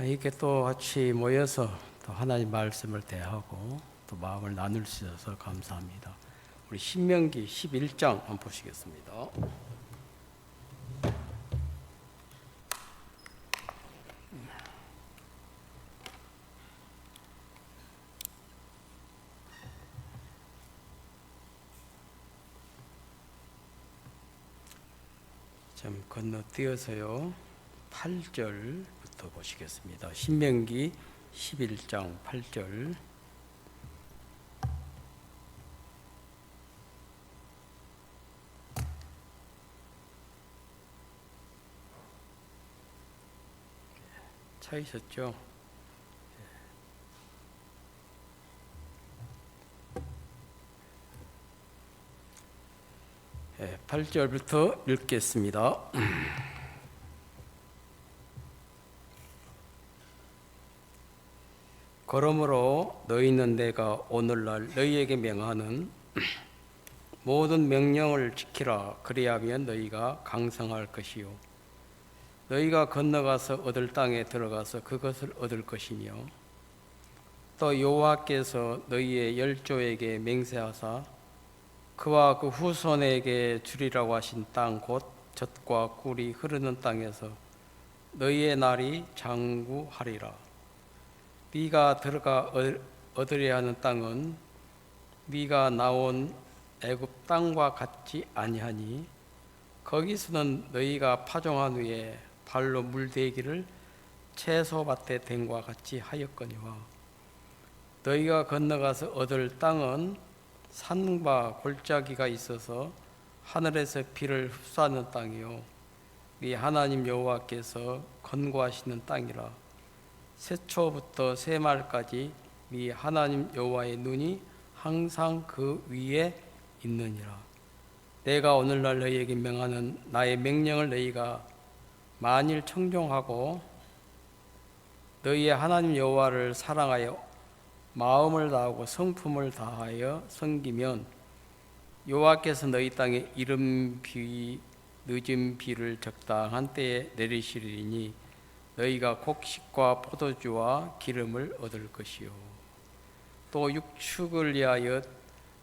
이렇게 또 같이 모여서 또 하나님 말씀을 대하고 또 마음을 나눌 수 있어서 감사합니다. 우리 신명기 11장 한번 보시겠습니다. 좀 건너뛰어서요 8절부터 보시겠습니다. 신명기 11장 8절. 찾으셨죠? 8절부터 읽겠습니다. 그러므로 너희는 내가 오늘날 너희에게 명하는 모든 명령을 지키라. 그리하면 너희가 강성할 것이요 너희가 건너가서 얻을 땅에 들어가서 그것을 얻을 것이며 또 여호와께서 너희의 열조에게 맹세하사 그와 그 후손에게 주리라고 하신 땅 곧 젖과 꿀이 흐르는 땅에서 너희의 날이 장구하리라. 네가 들어가 얻으려 하는 땅은 네가 나온 애굽 땅과 같지 아니하니 거기서는 너희가 파종한 후에 발로 물대기를 채소밭에 댄과 같이 하였거니와 너희가 건너가서 얻을 땅은 산과 골짜기가 있어서 하늘에서 비를 흡수하는 땅이요 네 하나님 여호와께서 건고하시는 땅이라. 새초부터 새말까지 네 하나님 여호와의 눈이 항상 그 위에 있느니라. 내가 오늘날 너희에게 명하는 나의 명령을 너희가 만일 청종하고 너희의 하나님 여호와를 사랑하여 마음을 다하고 성품을 다하여 섬기면 여호와께서 너희 땅에 이른 비 늦은 비를 적당한 때에 내리시리니 너희가 곡식과 포도주와 기름을 얻을 것이요 또 육축을 위하여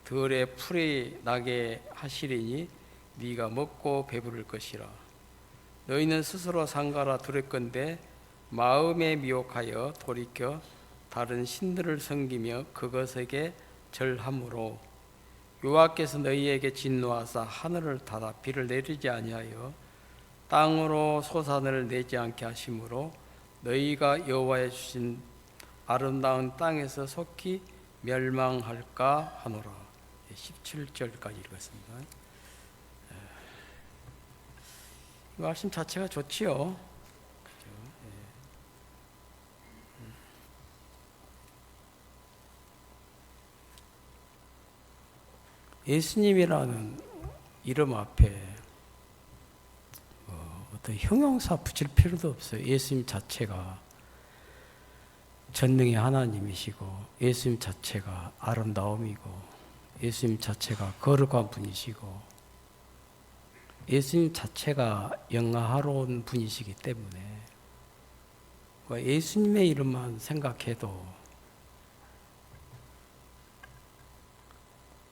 들에 풀이 나게 하시리니 네가 먹고 배부를 것이라. 너희는 스스로 상가라 두렵건대 마음에 미혹하여 돌이켜 다른 신들을 섬기며 그것에게 절함으로 여호와께서 너희에게 진노하사 하늘을 닫아 비를 내리지 아니하여 땅으로 소산을 내지 않게 하심으로 너희가 여호와의 주신 아름다운 땅에서 속히 멸망할까 하노라. 17절까지 읽었습니다. 이 말씀 자체가 좋지요. 예수님이라는 이름 앞에 어떤 형용사 붙일 필요도 없어요. 예수님 자체가 전능의 하나님이시고 예수님 자체가 아름다움이고 예수님 자체가 거룩한 분이시고 예수님 자체가 영화로운 분이시기 때문에 예수님의 이름만 생각해도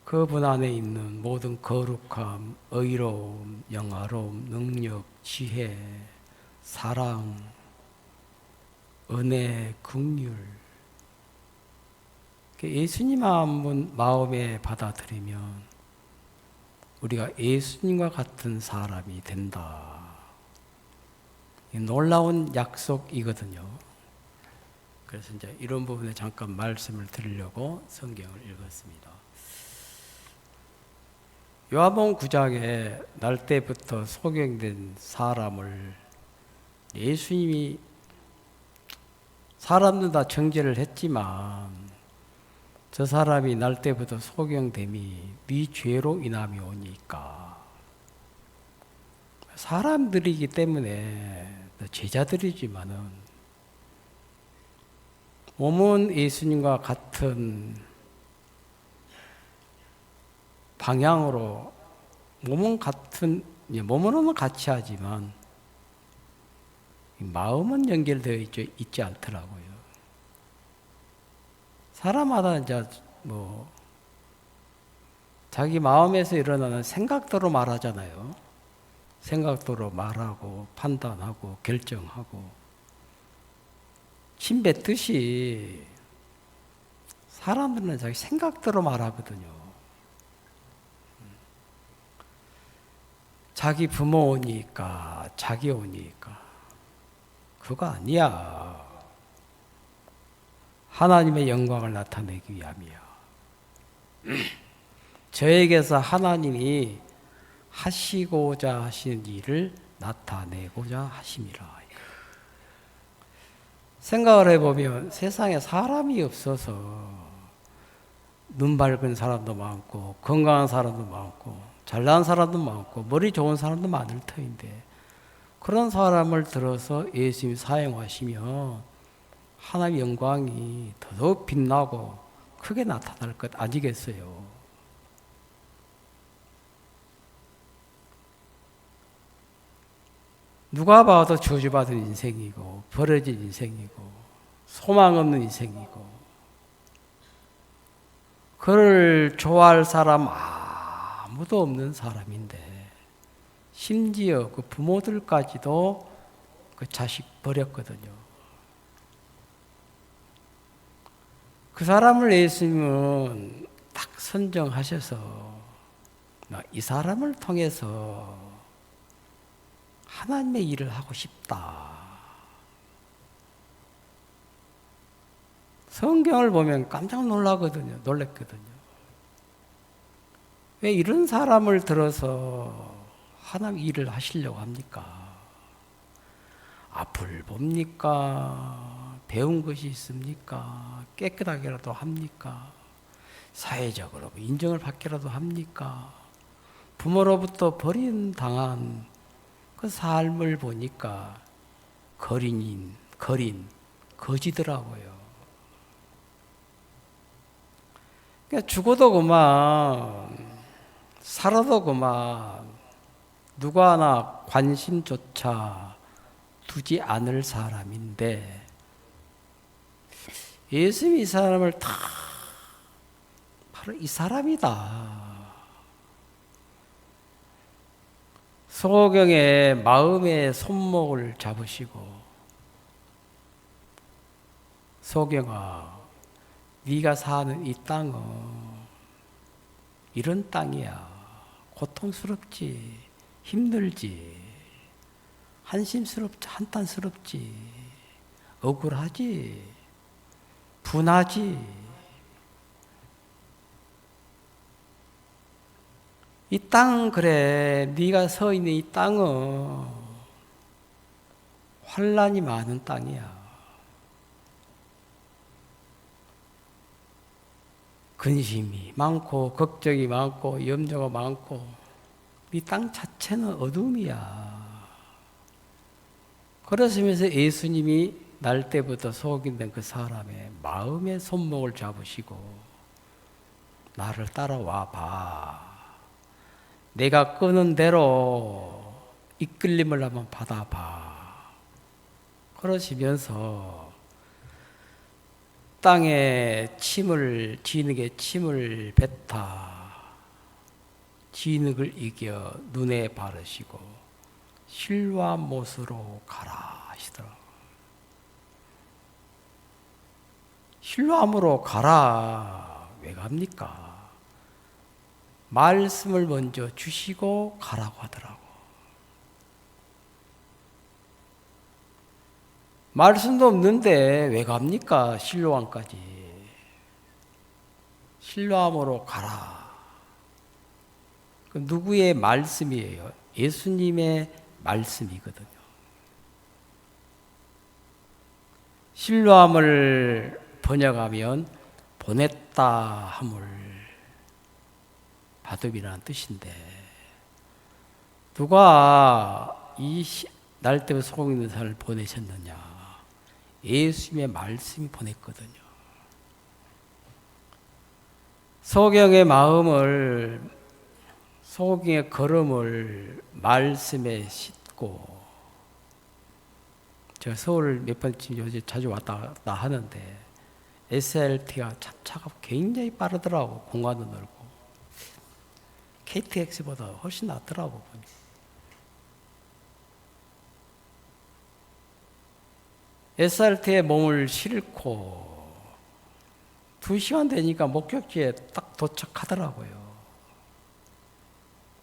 그분 안에 있는 모든 거룩함, 의로움, 영화로움, 능력, 지혜, 사랑, 은혜, 긍휼 예수님 한번 마음에 받아들이면 우리가 예수님과 같은 사람이 된다. 놀라운 약속이거든요. 그래서 이제 이런 부분에 잠깐 말씀을 드리려고 성경을 읽었습니다. 요한복음 9장에 날 때부터 소경된 사람을 예수님이 사람들 다 정죄를 했지만 저 사람이 날 때부터 소경됨이 네 죄로 인함이 오니까 사람들이기 때문에 제자들이지만은 몸은 예수님과 같은 방향으로 몸은 같이 하지만 마음은 연결되어 있지 않더라고요. 사람마다 이제 자기 마음에서 일어나는 생각대로 말하잖아요. 생각대로 말하고 판단하고 결정하고 침 뱉듯이 사람들은 자기 생각대로 말하거든요. 자기 부모 오니까 자기 오니까 그거 아니야. 하나님의 영광을 나타내기 위함이야. 저에게서 하나님이 하시고자 하시는 일을 나타내고자 하심이라. 생각을 해보면 세상에 사람이 없어서 눈 밝은 사람도 많고 건강한 사람도 많고 잘난 사람도 많고 머리 좋은 사람도 많을 터인데 그런 사람을 들어서 예수님이 사용하시면 하나님의 영광이 더더욱 빛나고 크게 나타날 것 아니겠어요? 누가 봐도 저주받은 인생이고 버려진 인생이고 소망 없는 인생이고 그를 좋아할 사람 아무도 없는 사람인데 심지어 그 부모들까지도 그 자식 버렸거든요. 그 사람을 예수님은 딱 선정하셔서 이 사람을 통해서 하나님의 일을 하고 싶다. 성경을 보면 깜짝 놀랐거든요. 왜 이런 사람을 들어서 하나님 일을 하시려고 합니까? 앞을 봅니까? 배운 것이 있습니까? 깨끗하게라도 합니까? 사회적으로 인정을 받기라도 합니까? 부모로부터 버림당한 그 삶을 보니까 거린, 거지더라고요. 그러니까 죽어도 그만, 살아도 그만, 누구 하나 관심조차 두지 않을 사람인데, 예수님이 이 사람을 다 바로 이 사람이다. 소경의 마음의 손목을 잡으시고 소경아 네가 사는 이 땅은 이런 땅이야. 고통스럽지, 힘들지, 한탄스럽지, 억울하지, 분하지. 이 땅은 그래. 네가 서 있는 이 땅은 환난이 많은 땅이야. 근심이 많고 걱정이 많고 염려가 많고 이 땅 자체는 어둠이야. 그러시면서 예수님이 날 때부터 속인된 그 사람의 마음의 손목을 잡으시고 나를 따라와 봐. 내가 끄는 대로 이끌림을 한번 받아봐. 그러시면서 땅에 진흙에 침을 뱉아 진흙을 이겨 눈에 바르시고 실과 못으로 가라 하시더라고요. 실로암으로 가라. 왜 갑니까? 말씀을 먼저 주시고 가라고 하더라고. 말씀도 없는데 왜 갑니까? 실로암까지. 실로암으로 가라. 그 누구의 말씀이에요? 예수님의 말씀이거든요. 실로암을 번역하면 보냈다 함을 바둑이라는 뜻인데 누가 이 날 때문에 속고 있는 사람을 보내셨느냐? 예수님의 말씀이 보냈거든요. 소경의 마음을 소경의 걸음을 말씀에 싣고 제가 서울 몇 번 요즘 자주 왔다 갔다 하는데 SRT가 참 차가 굉장히 빠르더라고. 공간도 넓고 KTX보다 훨씬 낫더라고. SRT에 몸을 싣고 2시간 되니까 목적지에 딱 도착하더라고요.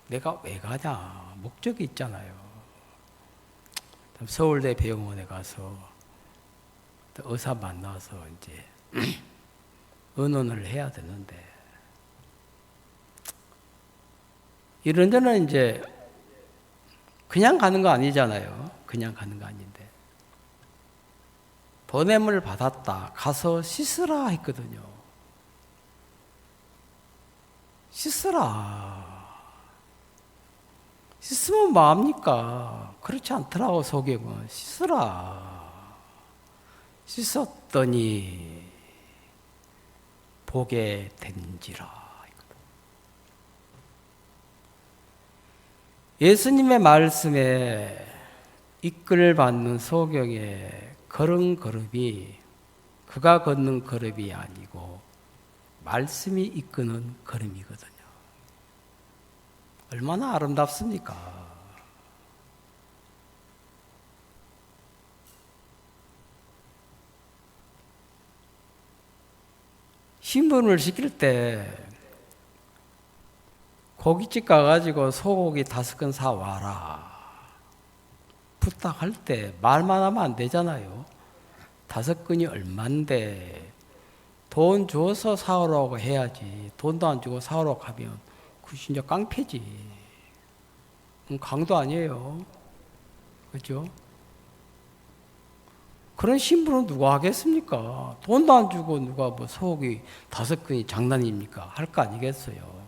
내가 왜 가냐? 목적이 있잖아요. 서울대 병원에 가서 의사 만나서 이제 의논을 해야 되는데, 이런 데는 이제 그냥 가는 거 아니잖아요. 그냥 가는 거 아닌데. 보냄을 받았다. 가서 씻으라 했거든요. 씻으라. 씻으면 뭐합니까? 그렇지 않더라고, 소경은. 씻으라. 씻었더니 보게 된지라. 예수님의 말씀에 이끌받는 소경의 걸음걸음이 그가 걷는 걸음이 아니고 말씀이 이끄는 걸음이거든요. 얼마나 아름답습니까? 신분을 시킬 때 고깃집 가가지고 소고기 5근 사와라 부탁할 때 말만 하면 안 되잖아요. 5근이 얼만데 돈 줘서 사오라고 해야지. 돈도 안 주고 사오라고 하면 그 진짜 깡패지. 강도 아니에요. 그렇죠? 그런 신분은 누가 하겠습니까? 돈도 안 주고 누가 뭐 소고기 5근이 장난입니까? 할 거 아니겠어요.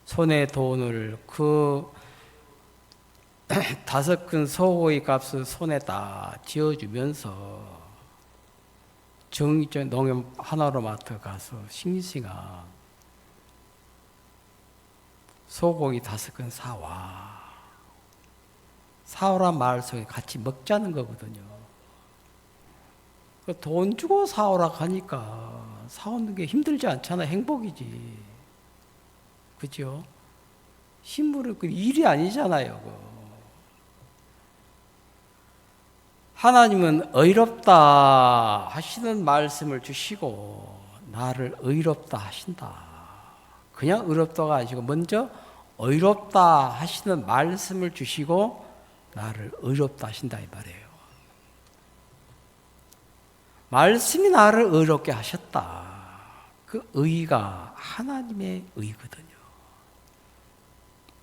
손에 돈을 그 5근 소고기 값을 손에다 쥐어주면서 정의적 농협 하나로마트 가서 싱싱한 소고기 5근 사오란 말 속에 같이 먹자는 거거든요. 돈 주고 사오라 하니까 사오는 게 힘들지 않잖아. 행복이지. 그죠? 신부는 그 일이 아니잖아요. 하나님은 의롭다 하시는 말씀을 주시고 나를 의롭다 하신다. 그냥 의롭다가 아니고 먼저 의롭다 하시는 말씀을 주시고 나를 의롭다 하신다 이 말이에요. 말씀이 나를 의롭게 하셨다. 그 의가 하나님의 의거든요.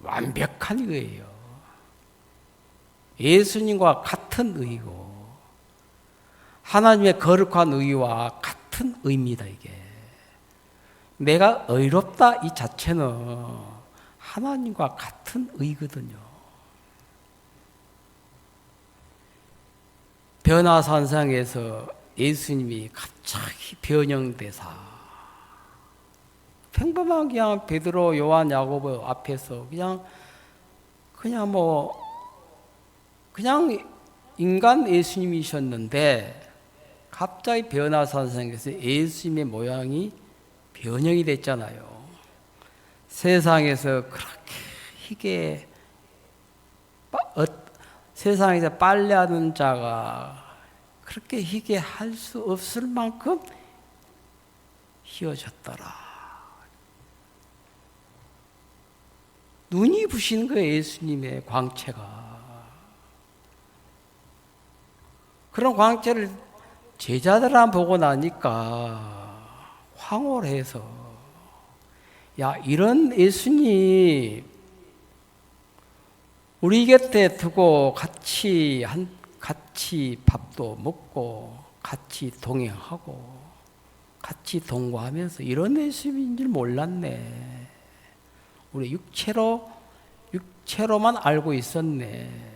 완벽한 의예요. 예수님과 같은 의고 하나님의 거룩한 의와 같은 의입니다. 이게 내가 의롭다 이 자체는 하나님과 같은 의거든요. 변화산상에서 예수님이 갑자기 변형되사 평범한 그냥 베드로, 요한, 야고보 앞에서 그냥 인간 예수님이셨는데 갑자기 변화산상에서 예수님의 모양이 변형이 됐잖아요. 세상에서 그렇게 희게 세상에서 빨래하는 자가 그렇게 희게 할 수 없을 만큼 희어졌더라. 눈이 부신 거예요. 예수님의 광채가. 그런 광채를 제자들만 보고 나니까 황홀해서 야, 이런 예수님 우리 곁에 두고 같이 밥도 먹고 같이 동행하고 같이 동거하면서 이런 예수님인 줄 몰랐네. 우리 육체로만 알고 있었네.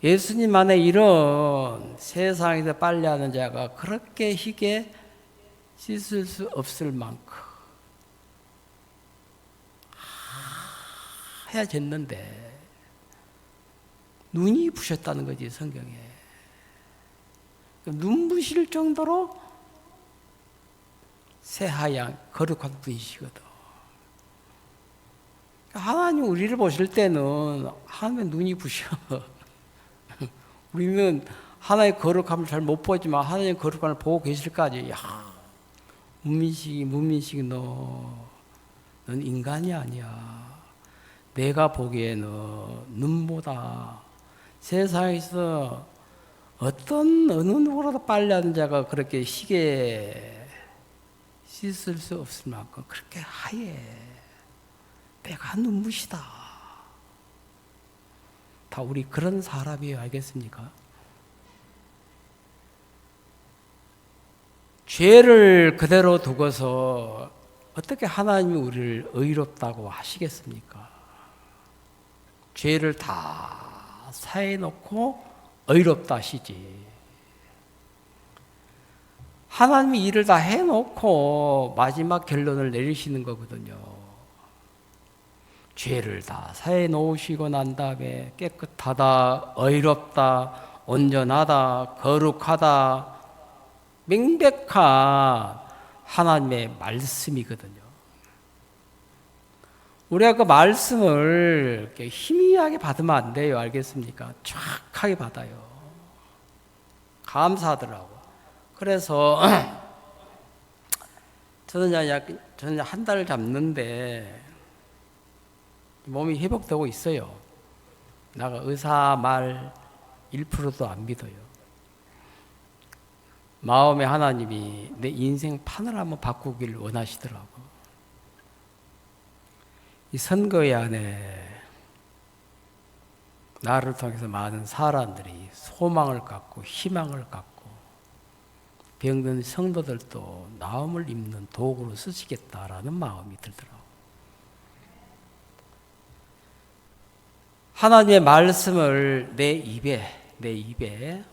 예수님 안에 이런 세상에서 빨래하는 자가 그렇게 희게 씻을 수 없을 만큼 하얘졌는데 눈이 부셨다는 거지, 성경에. 눈부실 정도로 새하얀 거룩한 분이시거든. 하나님 우리를 보실 때는 하나님의 눈이 부셔. 우리는 하나님의 거룩함을 잘 못 보지만 하나님의 거룩함을 보고 계실까지. 야, 문민식이 넌 인간이 아니야. 내가 보기에는 눈보다 세상에서 어느 누구라도 빨래하는 자가 그렇게 시계 씻을 수 없을 만큼 그렇게 하얘. 내가 눈부시다. 다 우리 그런 사람이에요. 알겠습니까? 죄를 그대로 두고서 어떻게 하나님이 우리를 의롭다고 하시겠습니까? 죄를 다 사해놓고 의롭다 하시지. 하나님이 일을 다 해놓고 마지막 결론을 내리시는 거거든요. 죄를 다 사해 놓으시고 난 다음에 깨끗하다, 의롭다, 온전하다, 거룩하다, 명백한 하나님의 말씀이거든요. 우리가 그 말씀을 이렇게 희미하게 받으면 안 돼요. 알겠습니까? 정확하게 받아요. 감사하더라고. 그래서 저는 한 달 잡는데 몸이 회복되고 있어요. 내가 의사 말 1%도 안 믿어요. 마음에 하나님이 내 인생 판을 한번 바꾸기를 원하시더라고. 이 선거의 안에 나를 통해서 많은 사람들이 소망을 갖고 희망을 갖고 병든 성도들도 나음을 입는 도구로 쓰시겠다라는 마음이 들더라고. 하나님의 말씀을 내 입에,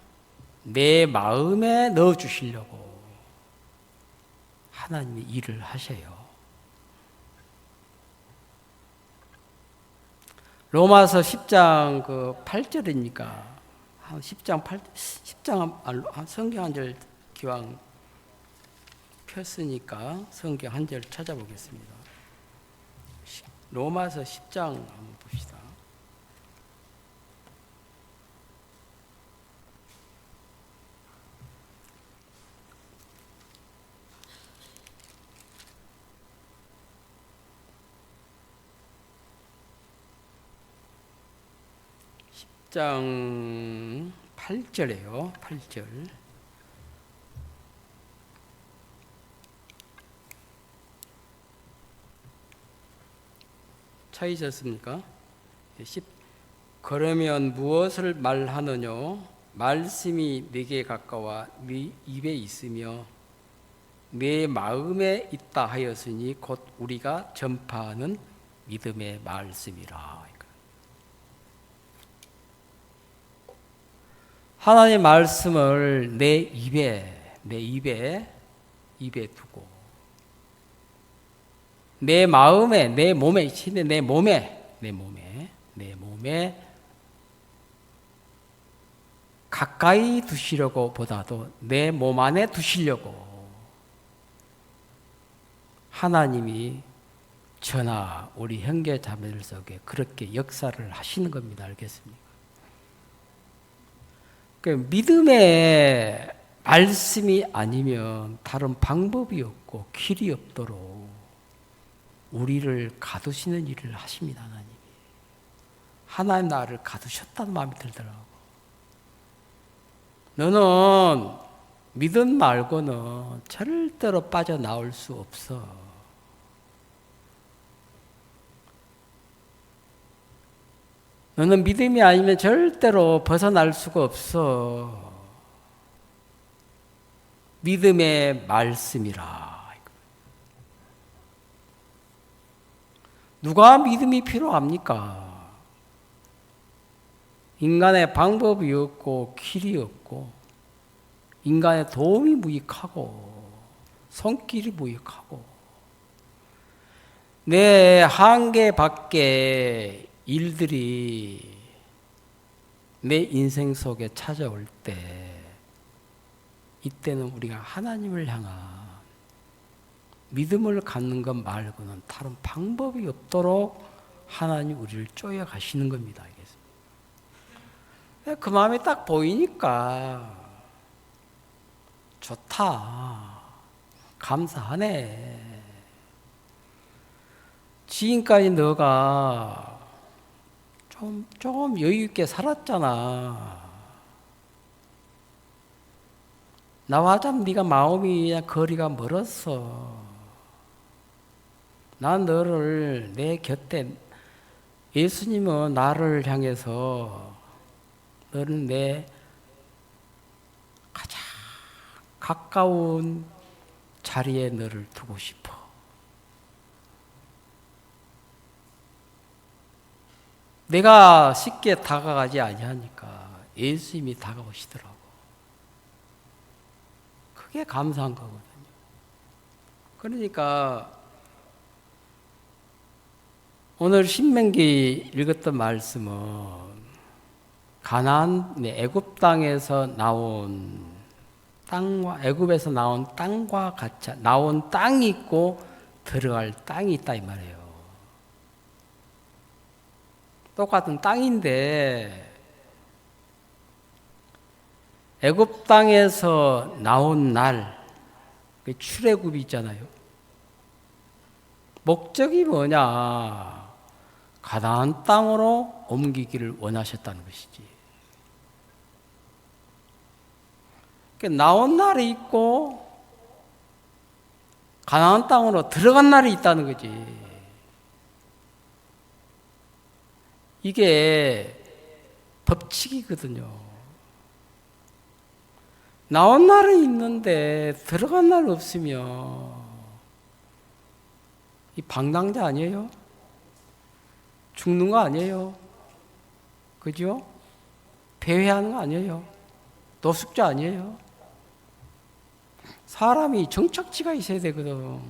내 마음에 넣어주시려고 하나님이 일을 하셔요. 로마서 10장 8절이니까 10장 성경 한 절 기왕 폈으니까 성경 한 절 찾아보겠습니다. 로마서 10장 한번 봅시다. 장 8절이에요. 8절. 찾으셨습니까? 그러면 무엇을 말하느냐? 말씀이 네게 가까워 네 입에 있으며 내 마음에 있다 하였으니 곧 우리가 전파하는 믿음의 말씀이라. 하나님의 말씀을 내 입에 두고 내 마음에, 내 몸에 가까이 두시려고 보다도 내 몸 안에 두시려고 하나님이 저나 우리 형제 자매들 속에 그렇게 역사를 하시는 겁니다. 알겠습니까? 그 믿음의 말씀이 아니면 다른 방법이 없고 길이 없도록 우리를 가두시는 일을 하십니다. 하나님이. 하나님 나를 가두셨다는 마음이 들더라고. 너는 믿음 말고는 절대로 빠져나올 수 없어. 너는 믿음이 아니면 절대로 벗어날 수가 없어. 믿음의 말씀이라. 누가 믿음이 필요합니까? 인간의 방법이 없고 길이 없고 인간의 도움이 무익하고 손길이 무익하고 내 한계 밖에 일들이 내 인생 속에 찾아올 때 이때는 우리가 하나님을 향한 믿음을 갖는 것 말고는 다른 방법이 없도록 하나님 우리를 쪼여 가시는 겁니다. 그 마음이 딱 보이니까 좋다. 감사하네. 지금까지 너가 조금 여유 있게 살았잖아. 나와 참 네가 마음이 그냥 거리가 멀었어. 난 너를 내 곁에, 예수님은 나를 향해서 너는 내 가장 가까운 자리에 너를 두고 싶어. 내가 쉽게 다가가지 아니하니까 예수님이 다가오시더라고. 그게 감사한 거거든요. 그러니까 오늘 신명기 읽었던 말씀은 가나안 애굽 땅에서 나온 땅과 애굽에서 나온 땅과 같이 나온 땅이 있고 들어갈 땅이 있다 이 말이에요. 똑같은 땅인데 애굽 땅에서 나온 날 출애굽이 있잖아요. 목적이 뭐냐? 가나안 땅으로 옮기기를 원하셨다는 것이지. 나온 날이 있고 가나안 땅으로 들어간 날이 있다는 거지. 이게 법칙이거든요. 나온 날은 있는데 들어간 날 없으면 이 방랑자 아니에요? 죽는 거 아니에요? 그죠? 배회하는 거 아니에요? 노숙자 아니에요? 사람이 정착지가 있어야 되거든.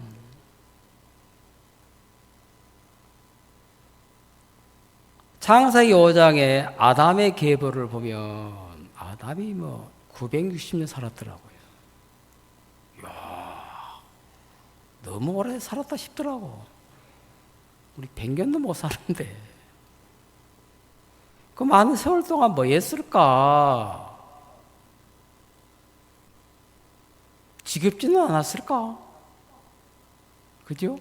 창세기 5장에 아담의 계보를 보면 아담이 960년 살았더라고요. 이야, 너무 오래 살았다 싶더라고. 우리 100년도 못 사는데. 그 많은 세월 동안 뭐 했을까? 지겹지는 않았을까? 그죠?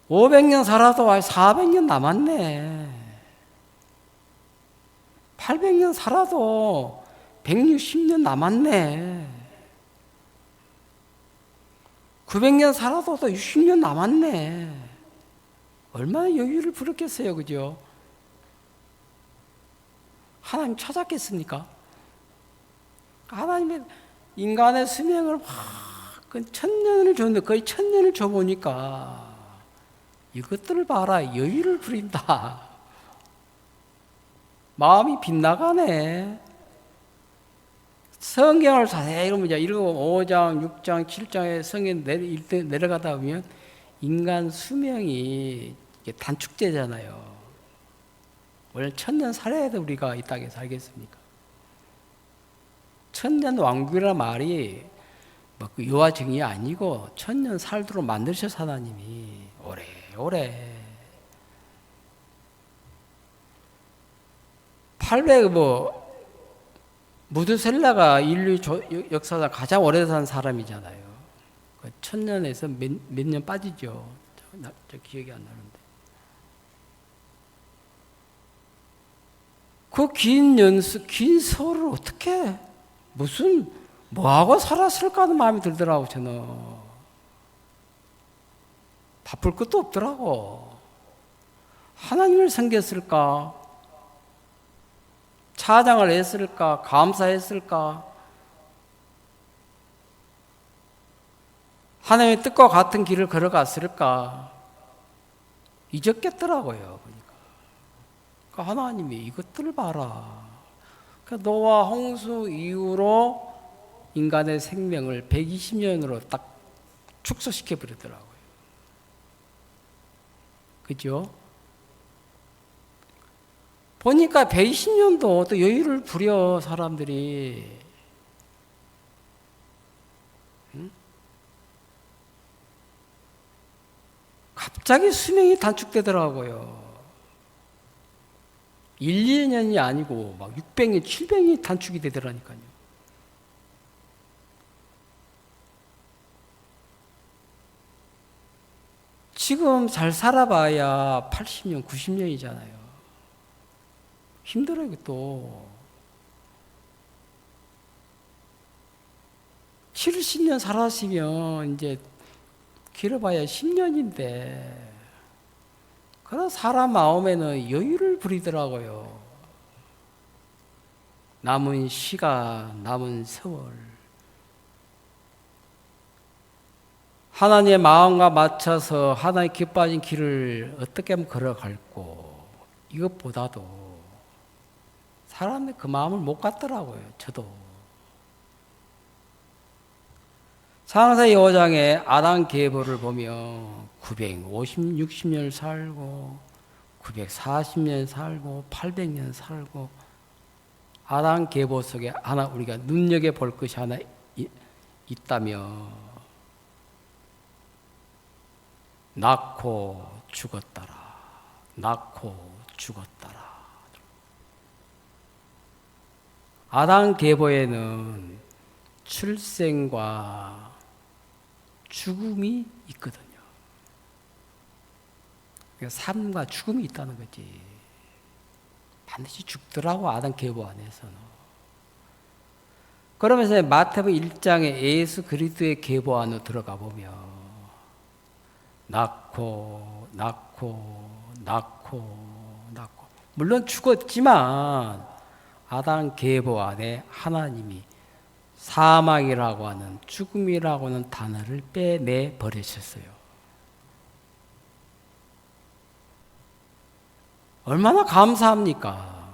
500년 살아도 400년 남았네. 800년 살아도 160년 남았네. 900년 살아도 또 60년 남았네. 얼마나 여유를 부렸겠어요, 그죠? 하나님 찾았겠습니까? 하나님의 인간의 수명을 그 1000년을 줬는데 거의 1000년을 줘보니까 이것들을 봐라, 여유를 부린다. 마음이 빗나가네. 성경을 자세히 읽으면 5장, 6장, 7장의 성경 내려가다 보면 인간 수명이 단축되잖아요. 원래 1000년 살아야 돼 우리가 이 땅에 살겠습니까? 1000년 왕국이라는 말이 그 유아증이 아니고 1000년 살도록 만드셔서 하나님이 오래 800 무드셀라가 인류 역사상 가장 오래 산 사람이잖아요. 1000년에서 몇 년 빠지죠. 저 기억이 안 나는데. 그 긴 세월을 어떻게 뭐하고 살았을까 하는 마음이 들더라고, 저는. 바쁠 것도 없더라고. 하나님을 섬겼을까? 차장을 했을까? 감사했을까? 하나님의 뜻과 같은 길을 걸어갔을까? 잊었겠더라고요. 그러니까 하나님이 이것들을 봐라. 그러니까 노아 홍수 이후로 인간의 생명을 120년으로 딱 축소시켜 버리더라고요. 그죠? 보니까 120년도 또 여유를 부려 사람들이. 갑자기 수명이 단축되더라고요. 1, 2년이 아니고 막 600년, 700년이 단축이 되더라니까요. 지금 잘 살아봐야 80년, 90년이잖아요. 힘들어요, 또. 70년 살았으면 이제 길어봐야 10년인데, 그런 사람 마음에는 여유를 부리더라고요. 남은 시간, 남은 세월. 하나님의 마음과 맞춰서 하나님 기뻐하신 길을 어떻게 하면 걸어갈고, 이것보다도 사람이 그 마음을 못 갖더라고요, 저도. 창세기 5장에 아담 계보를 보면 950, 60년 살고 940년 살고 800년 살고 아담 계보 속에 하나 우리가 눈여겨볼 것이 하나 있다면 낳고 죽었더라. 낳고 죽었더라. 아담 계보에는 출생과 죽음이 있거든요. 그러니까 삶과 죽음이 있다는 거지. 반드시 죽더라고, 아담 계보 안에서는. 그러면서 마태복음 1장에 예수 그리스도의 계보 안으로 들어가 보면 낳고 물론 죽었지만 아담 계보 안에 하나님이 사망이라고 하는, 죽음이라고 하는 단어를 빼내 버리셨어요. 얼마나 감사합니까?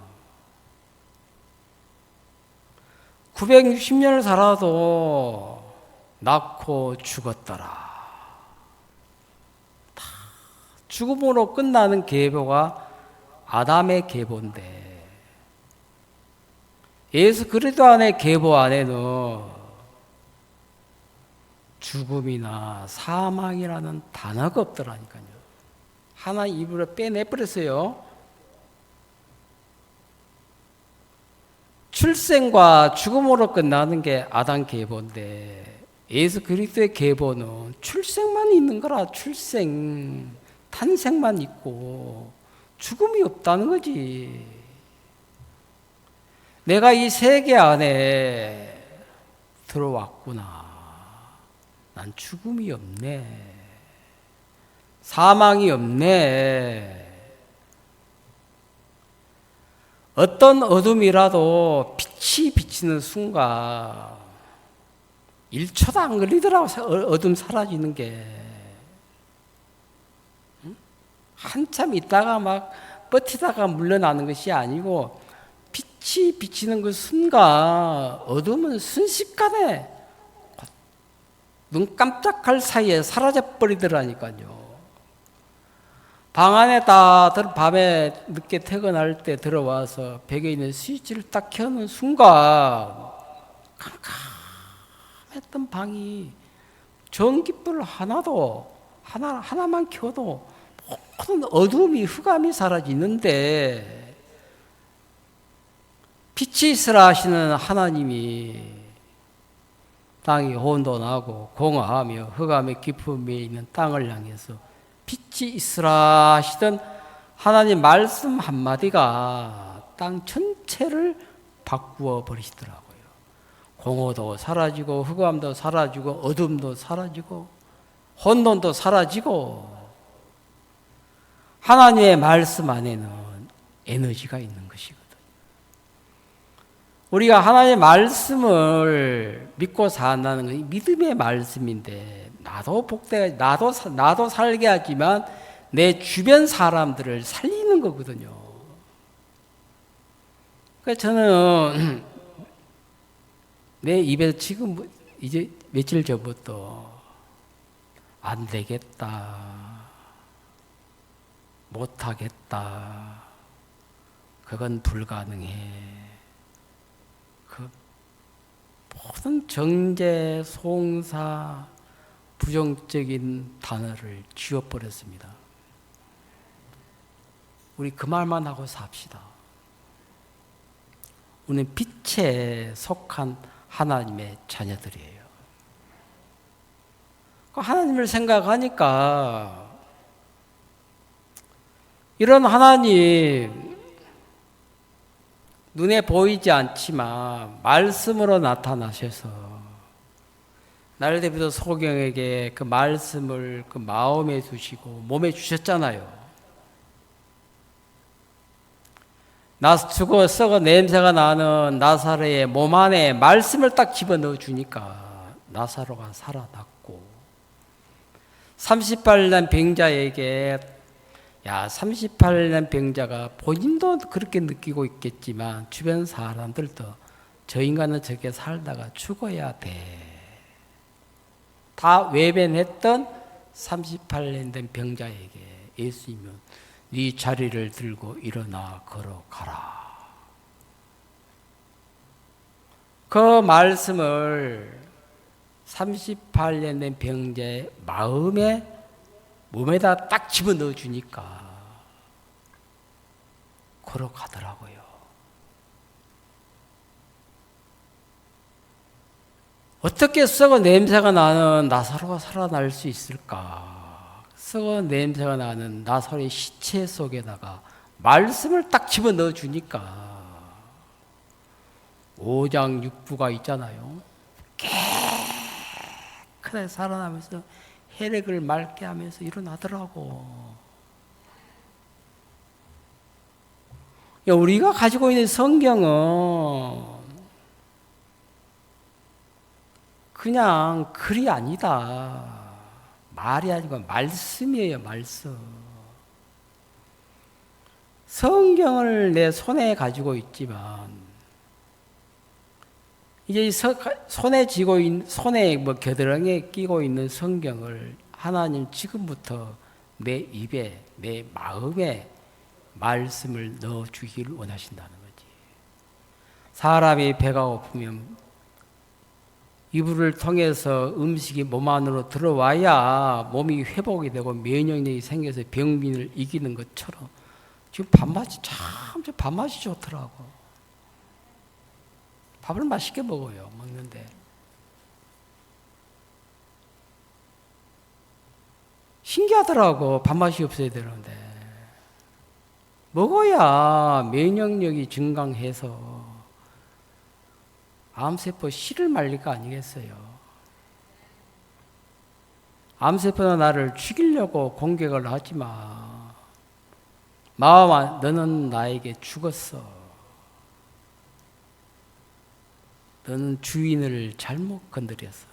960년을 살아도 낳고 죽었더라. 다 죽음으로 끝나는 계보가 아담의 계보인데, 예수 그리스도 안의 계보 안에는 죽음이나 사망이라는 단어가 없더라니까요. 하나 입으로 빼내버렸어요. 출생과 죽음으로 끝나는 게 아담 계보인데 예수 그리스도의 계보는 출생만 있는 거라. 출생, 탄생만 있고 죽음이 없다는 거지. 내가 이 세계 안에 들어왔구나. 난 죽음이 없네. 사망이 없네. 어떤 어둠이라도 빛이 비치는 순간 1초도 안 걸리더라고, 어둠 사라지는 게. 한참 있다가 막 버티다가 물러나는 것이 아니고 빛이 비치는 그 순간 어둠은 순식간에 눈 깜짝할 사이에 사라져버리더라니까요. 방 안에 밤에 늦게 퇴근할 때 들어와서 벽에 있는 스위치를 딱 켜는 순간 깜깜했던 방이 전기불 하나만 켜도 모든 어둠이, 흑암이 사라지는데 빛이 있으라 하시는 하나님이 땅이 혼돈하고 공허하며 흑암의 깊음에 있는 땅을 향해서 빛이 있으라 하시던 하나님 말씀 한마디가 땅 전체를 바꾸어 버리시더라고요. 공허도 사라지고 흑암도 사라지고 어둠도 사라지고 혼돈도 사라지고 하나님의 말씀 안에는 에너지가 있는 것이거든요. 우리가 하나님의 말씀을 믿고 산다는 것이 믿음의 말씀인데 나도 살게 하지만 내 주변 사람들을 살리는 거거든요. 그래서 저는 내 입에서 지금 이제 며칠 전부터 안 되겠다, 못하겠다, 그건 불가능해. 그 모든 정제, 송사, 부정적인 단어를 지워버렸습니다. 우리 그 말만 하고 삽시다. 우리는 빛에 속한 하나님의 자녀들이에요. 하나님을 생각하니까 이런 하나님 눈에 보이지 않지만 말씀으로 나타나셔서 나를 대표해서 소경에게 그 말씀을 그 마음에 두시고 몸에 주셨잖아요. 죽어 썩어 냄새가 나는 나사로의 몸 안에 말씀을 딱 집어넣어 주니까 나사로가 살아났고, 38년 병자에게 38년 병자가 본인도 그렇게 느끼고 있겠지만 주변 사람들도 저 인간은 저렇게 살다가 죽어야 돼. 다 외면했던 38년 된 병자에게 예수님은 네 자리를 들고 일어나 걸어가라. 그 말씀을 38년 된 병자의 마음에 몸에다 딱 집어넣어 주니까 걸어가더라고요. 어떻게 썩어 냄새가 나는 나사로가 살아날 수 있을까? 썩어 냄새가 나는 나사로의 시체 속에다가 말씀을 딱 집어넣어 주니까 5장 6부가 있잖아요. 깨끗하게 살아나면서 혈액을 맑게 하면서 일어나더라고. 우리가 가지고 있는 성경은 그냥 글이 아니다. 말이 아니고 말씀이에요, 말씀. 성경을 내 손에 가지고 있지만, 이제 손에 쥐고 있는, 손에 겨드랑이에 끼고 있는 성경을 하나님 지금부터 내 입에, 내 마음에 말씀을 넣어 주기를 원하신다는 거지. 사람이 배가 고프면 이불을 통해서 음식이 몸 안으로 들어와야 몸이 회복이 되고 면역력이 생겨서 병균을 이기는 것처럼 지금 밥맛이 밥맛이 좋더라고. 밥을 맛있게 먹어요. 먹는데 신기하더라고. 밥맛이 없어야 되는데 먹어야 면역력이 증강해서 암세포 씨를 말릴 거 아니겠어요? 암세포는 나를 죽이려고 공격을 하지만 마음아 너는 나에게 죽었어. 너는 주인을 잘못 건드렸어.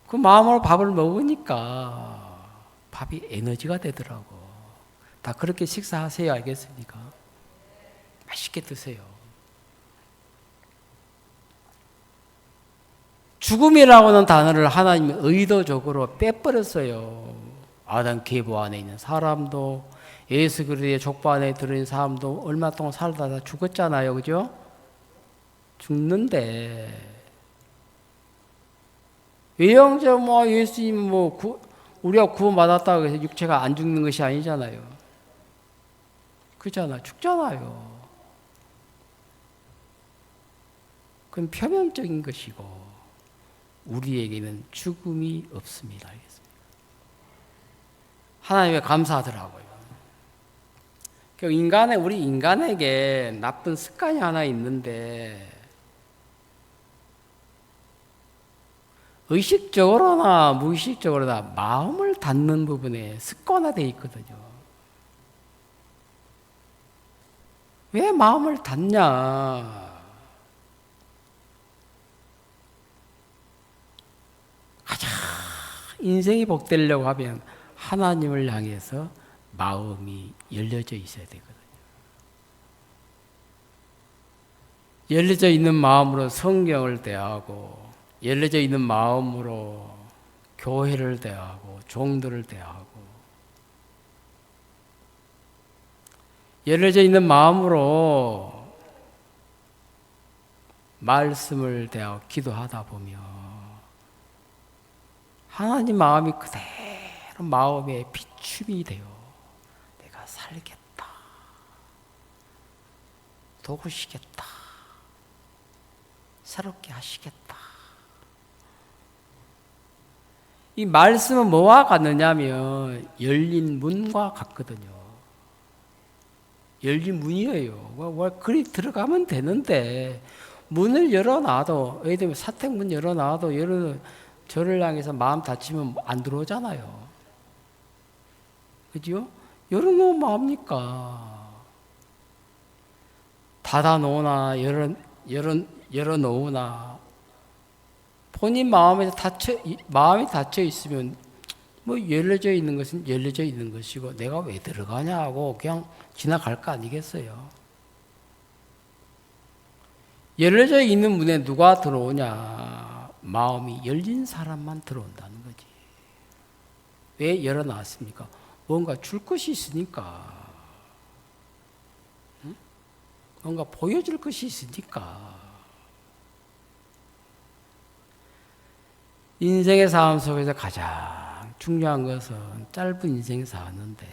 그 마음으로 밥을 먹으니까 밥이 에너지가 되더라고. 다 그렇게 식사하세요. 알겠습니까? 맛있게 드세요. 죽음이라고는 단어를 하나님이 의도적으로 빼버렸어요. 아담 계보 안에 있는 사람도 예수 그리스도의 족보 안에 들어있는 사람도 얼마 동안 살다 다 죽었잖아요. 그죠? 죽는데 외형제 예수님 우리가 구원받았다고 해서 육체가 안 죽는 것이 아니잖아요. 그렇잖아. 죽잖아요. 그건 표면적인 것이고 우리에게는 죽음이 없습니다. 알겠습니까? 하나님께 감사하더라고요. 우리 인간에게 나쁜 습관이 하나 있는데 의식적으로나 무의식적으로나 마음을 닫는 부분에 습관화되어 있거든요. 왜 마음을 닫냐? 가장 인생이 복되려고 하면 하나님을 향해서 마음이 열려져 있어야 되거든요. 열려져 있는 마음으로 성경을 대하고 열려져 있는 마음으로 교회를 대하고 종들을 대하고 열려져 있는 마음으로 말씀을 대하고 기도하다 보면 하나님 마음이 그대로 마음에 비춤이 돼요. 내가 살겠다. 도우시겠다. 새롭게 하시겠다. 이 말씀은 뭐와 같느냐면 열린 문과 같거든요. 열린 문이에요. 그리 들어가면 되는데 문을 열어놔도 예를 들면 사택문 열어놔도 저를 향해서 마음 다치면 안 들어오잖아요. 그죠? 열어놓으면 뭐합니까? 닫아놓으나 열어놓으나 본인 마음이 닫혀 있으면 뭐 열려져 있는 것은 열려져 있는 것이고 내가 왜 들어가냐고 그냥 지나갈 거 아니겠어요? 열려져 있는 문에 누가 들어오냐? 마음이 열린 사람만 들어온다는 거지. 왜 열어놨습니까? 뭔가 줄 것이 있으니까. 응? 뭔가 보여줄 것이 있으니까. 인생의 삶 속에서 가장 중요한 것은 짧은 인생 사는데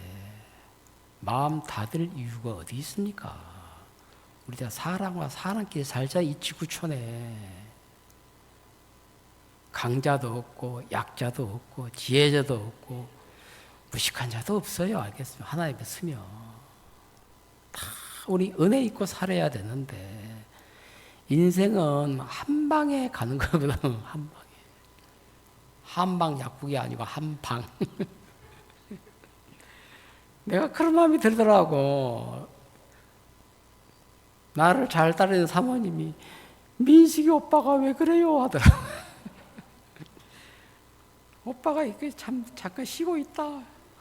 마음 닫을 이유가 어디 있습니까? 우리가 사람과 사람끼리 살자 이 지구촌에 강자도 없고 약자도 없고 지혜자도 없고 무식한 자도 없어요. 알겠습니다. 하나님의 쓰면 다 우리 은혜 있고 살아야 되는데 인생은 한 방에 가는 거거든. 한 방에. 한방 약국이 아니고 한방. 내가 그런 마음이 들더라고. 나를 잘 따르는 사모님이 민식이 오빠가 왜 그래요? 하더라고. 오빠가 이렇게 참 잠깐 쉬고 있다.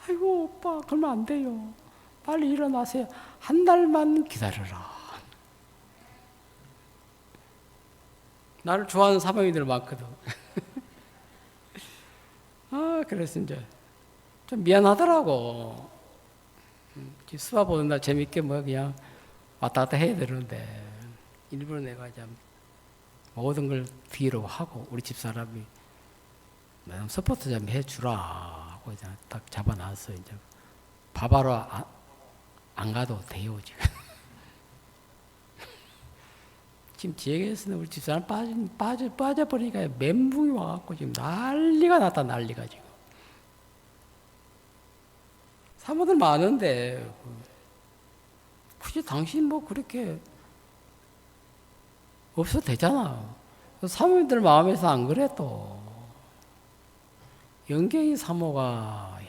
아이고 오빠 그러면 안 돼요. 빨리 일어나세요. 한 달만 기다려라. 나를 좋아하는 사모님들 많거든. 그래서 이제 좀 미안하더라고. 수화 보는 날 재밌게 뭐 그냥 왔다 갔다 해야 되는데 일부러 내가 좀 모든 걸 뒤로 하고 우리 집사람이 서포트 좀 해주라 하고 이제 딱 잡아놨어. 이제 밥하러 안 가도 돼요 지금. 지금 지역에서는 우리 집사람 빠져버리니까 멘붕이 와갖고 지금 난리가 났다. 난리가 지금. 사모들 많은데 굳이 당신 뭐 그렇게 없어도 되잖아. 사모님들 마음에서 안 그래 또. 영경이 사모가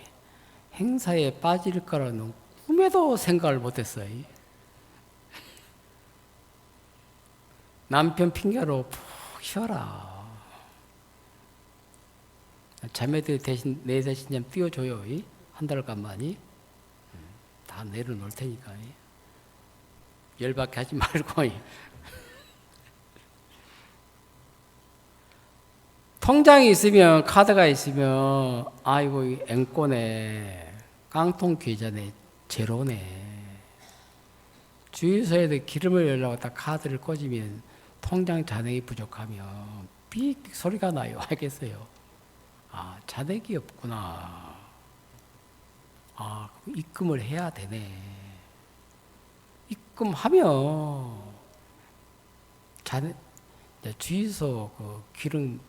행사에 빠질 거라는 꿈에도 생각을 못했어요. 남편 핑계로 푹 쉬어라. 자매들 대신 내 대신 좀 띄워줘요. 한 달간만이. 다 내려놓을 테니까. 열받게 하지 말고. 통장이 있으면 카드가 있으면 아이고 앵꼬네. 깡통 계좌네. 제로네. 주유소에도 기름을 열려고 딱 카드를 꽂으면 통장 잔액이 부족하면 삑 소리가 나요. 알겠어요? 잔액이 없구나. 입금을 해야 되네. 입금하면 주유소 그 기름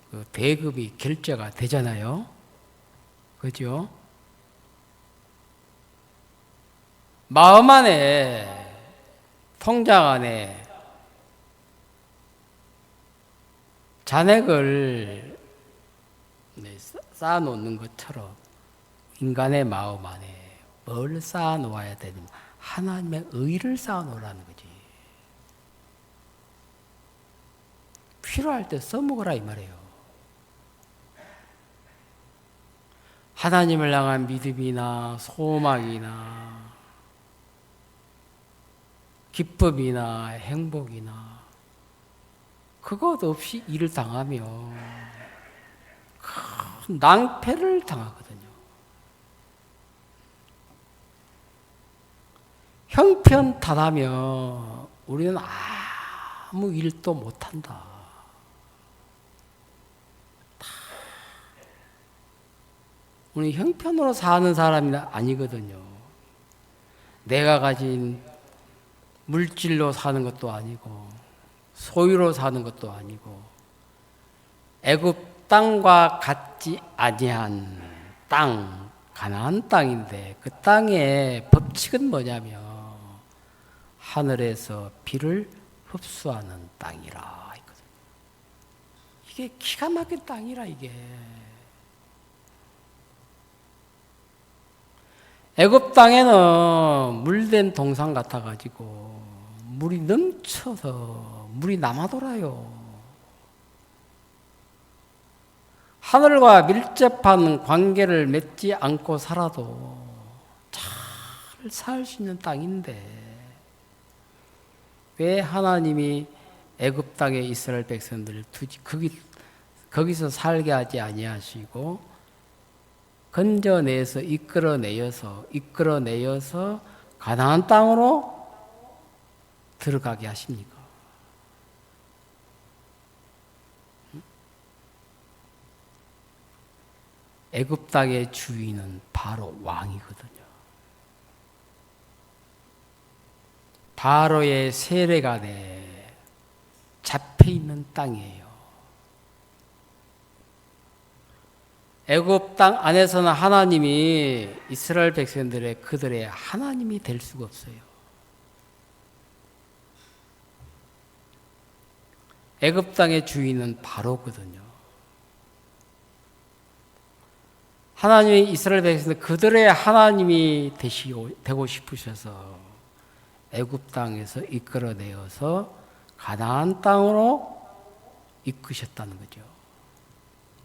그 대금이 결제가 되잖아요. 그죠? 마음 안에 통장 안에 잔액을 쌓아놓는 것처럼 인간의 마음 안에 뭘 쌓아놓아야 되는 하나님의 의를 쌓아놓으라는 거지. 필요할 때 써먹으라 이 말이에요. 하나님을 향한 믿음이나 소망이나 기쁨이나 행복이나 그것 없이 일을 당하면 큰 낭패를 당하거든요. 형편타다면 우리는 아무 일도 못한다. 우리 형편으로 사는 사람이 아니거든요. 내가 가진 물질로 사는 것도 아니고 소유로 사는 것도 아니고 애굽 땅과 같지 아니한 땅, 가나안 땅인데 그 땅의 법칙은 뭐냐면 하늘에서 비를 흡수하는 땅이라 했거든요. 이게 기가 막힌 땅이라 이게. 애굽 땅에는 물된 동상 같아가지고 물이 넘쳐서 물이 남아돌아요. 하늘과 밀접한 관계를 맺지 않고 살아도 잘 살 수 있는 땅인데 왜 하나님이 애굽 땅에 이스라엘 백성들을 거기서 살게 하지 아니하시고 건져내서 이끌어내어서 가나안 땅으로 들어가게 하십니까? 애굽 땅의 주인은 바로 왕이거든요. 바로의 세례관에 잡혀 있는 땅이에요. 애굽 땅 안에서는 하나님이 이스라엘 백성들의 그들의 하나님이 될 수가 없어요. 애굽 땅의 주인은 바로거든요. 하나님이 이스라엘 백성들 그들의 하나님이 되고 싶으셔서 애굽 땅에서 이끌어내어서 가나안 땅으로 이끄셨다는 거죠.